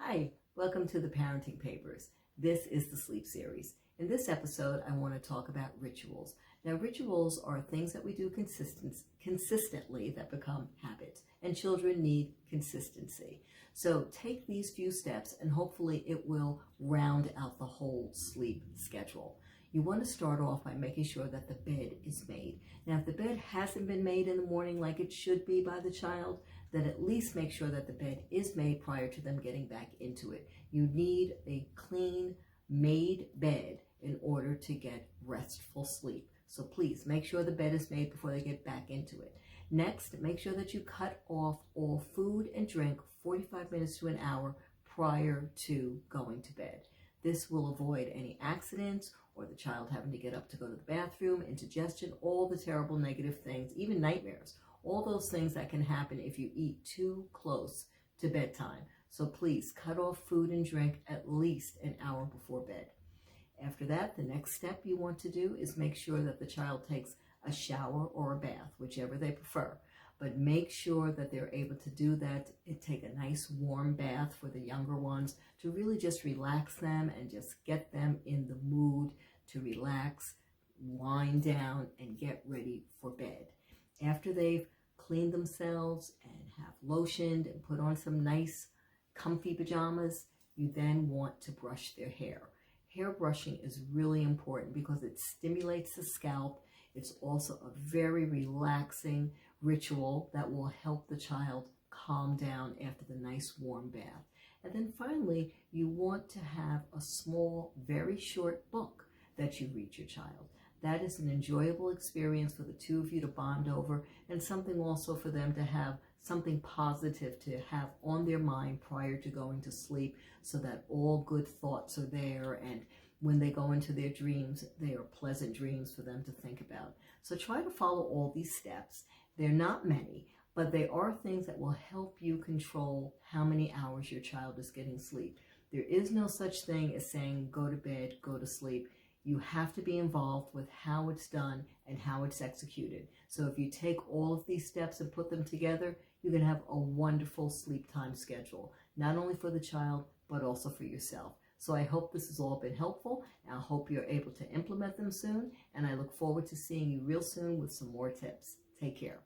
Hi, welcome to the Parenting Papers. This is the sleep series. In this episode, I want to talk about rituals. Now, rituals are things that we do consistently that become habits, and children need consistency. So take these few steps and hopefully it will round out the whole sleep schedule. You want to start off by making sure that the bed is made. Now, if the bed hasn't been made in the morning like it should be by the child, then at least make sure that the bed is made prior to them getting back into it. You need a clean, made bed in order to get restful sleep. So please make sure the bed is made before they get back into it. Next, make sure that you cut off all food and drink 45 minutes to an hour prior to going to bed. This will avoid any accidents or the child having to get up to go to the bathroom, indigestion, all the terrible negative things, even nightmares, all those things that can happen if you eat too close to bedtime. So please cut off food and drink at least an hour before bed. After that, the next step you want to do is make sure that the child takes a shower or a bath, whichever they prefer. But make sure that they're able to do that. Take a nice warm bath for the younger ones to really just relax them and just get them in the mood to relax, wind down, and get ready for bed. After they've cleaned themselves and have lotioned and put on some nice comfy pajamas, you then want to brush their hair. Hair brushing is really important because it stimulates the scalp. It's also a very relaxing ritual that will help the child calm down after the nice warm bath. And then finally, you want to have a small, very short book that you read your child. That is an enjoyable experience for the two of you to bond over, and something also for them to have something positive to have on their mind prior to going to sleep, so that all good thoughts are there, and when they go into their dreams, they are pleasant dreams for them to think about. So try to follow all these steps. They're not many, but they are things that will help you control how many hours your child is getting sleep. There is no such thing as saying go to bed, go to sleep. You have to be involved with how it's done and how it's executed. So if you take all of these steps and put them together, you can have a wonderful sleep time schedule, not only for the child, but also for yourself. So I hope this has all been helpful, and I hope you're able to implement them soon, and I look forward to seeing you real soon with some more tips. Take care.